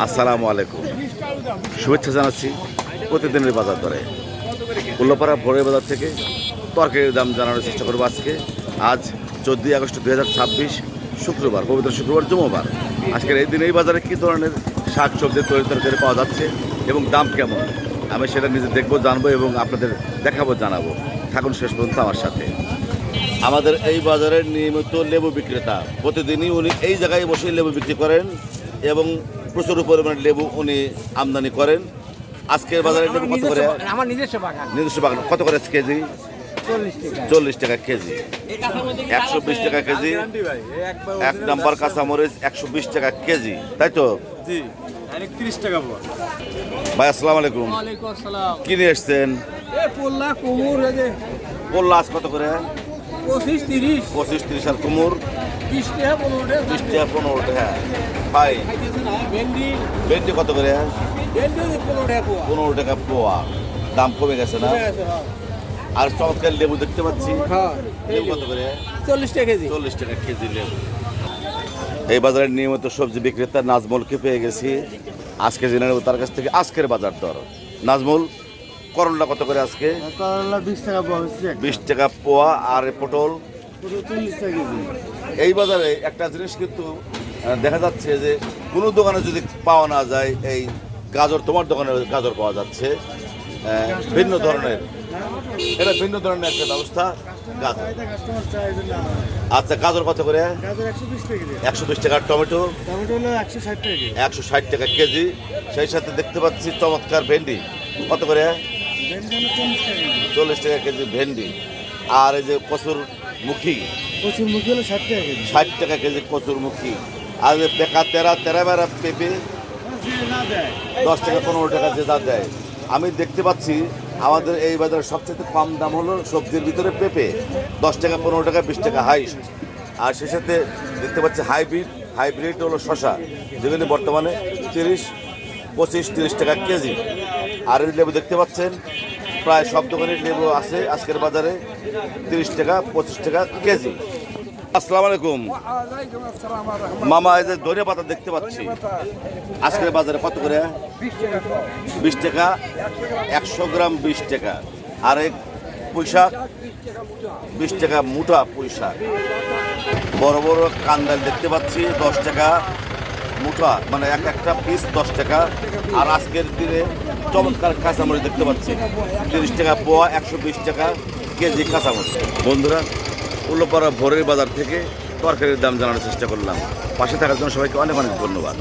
আসসালামু আলাইকুম, শুভেচ্ছা জানাচ্ছি প্রতিদিনের বাজার দরে। উল্লাপাড়া ভোরের বাজার থেকে তরকারির দাম জানানোর চেষ্টা করবো। আজ 14 আগস্ট 2026 শুক্রবার, পবিত্র শুক্রবার, জুম্মাবার। আজকের এই দিন এই বাজারে কী ধরনের শাক সবজি তরকারি পাওয়া যাচ্ছে এবং দাম কেমন, আমি সেটা নিজে দেখবো, জানবো এবং আপনাদের দেখাবো, জানাবো। থাকুন শেষ পর্যন্ত আমার সাথে। আমাদের এই বাজারের নিয়মিত লেবু বিক্রেতা, প্রতিদিনই উনি এই জায়গায় বসে লেবু বিক্রি করেন এবং প্রচুর পরিমাণে লেবু উনি আমদানি করেন। আজকের বাজারে লেবু কত করে? আমার নিজস্ব বাগান কত করে কেজি? 40 টাকা কেজি, 120 টাকা কেজি। 1 নম্বর কাঁচামরিচ 120 টাকা কেজি, তাই তো? জি, 30 টাকা ভাই আসসালামু আলাইকুম, কি নিয়ে এসছেন? পোল্লা আজ কত করে? 25-30। আর কুমুর 20 টাকা 15 টাকা। ভাই ভেন্ডি কত করে? 15 টাকা পোয়া, দাম কমে গেছে না? আর চমৎকার লেবু দেখতে পাচ্ছি, লেবু কত করে? 40 টাকা কেজি। 40 টাকা কেজি লেবু। এই বাজারের নিয়মিত সবজি বিক্রেতা নাজমুলকে পেয়ে গেছি। আজকে জেনে নেব তার কাছ থেকে আজকের বাজার দর। নাজমুল, করলা কত করে আজকে? করলা 20 টাকা পোয়া। 20 টাকা পোয়া। আর পটল 40 টাকা কেজি। এই বাজারে একটা জিনিস কিন্তু দেখা যাচ্ছে যে কোনো দোকানে যদি পাওয়া না যায়, এই গাজর, তোমার দোকানে গাজর পাওয়া যাচ্ছে ভিন্ন ধরনের, এটা ভিন্ন ধরনের একটা ব্যবস্থা। গাজর, আচ্ছা, গাজর কত করে? 120 টাকা। টমেটো 160 টাকা কেজি। সেই সাথে দেখতে পাচ্ছি চমৎকার ভেন্ডি কত করে? 40 টাকা কেজি ভেন্ডি। আর এই যে কচুর মুখী হলো 60 টাকা কেজি। 60 টাকা কেজি কচুর মুখী। আর যে পেকা তেরা বেড়া পেঁপে 10 টাকা 15 টাকা যে যা দেয়। আমি দেখতে পাচ্ছি আমাদের এই বাজারে সবচেয়ে কম দাম হলো সবজির ভিতরে পেঁপে, 10 টাকা 15 টাকা 20 টাকা হাইস্ট। আর সে সাথে দেখতে পাচ্ছি হাইব্রিড হলো শশা, যেগুলি বর্তমানে 25-30 টাকা কেজি। আর এই লেবু দেখতে পাচ্ছেন প্রায় সব দোকানের লেবু আছে আজকের বাজারে 30 টাকা 25 টাকা কেজি। আসসালামু আলাইকুম মামা, এই যে ধনিয়া পাতা দেখতে পাচ্ছি আজকের বাজারে কত করে? 20 টাকা 100 গ্রাম 20 টাকা। আর এক পুঁইশাক 20 টাকা মুঠা পুঁইশাক। বড় বড় কান্দাল দেখতে পাচ্ছি 10 টাকা মুঠা, মানে একটা পিস 10 টাকা। আর আজকের দিনে চমৎকার কাঁচামরিচ দেখতে পাচ্ছি 30 টাকা পোয়া, 120 টাকা কেজি কাঁচামরিচ। বন্ধুরা, উল্লাপাড়া ভোরের বাজার থেকে তরকারির দাম জানানোর চেষ্টা করলাম। পাশে থাকার জন্য সবাইকে অনেক অনেক ধন্যবাদ।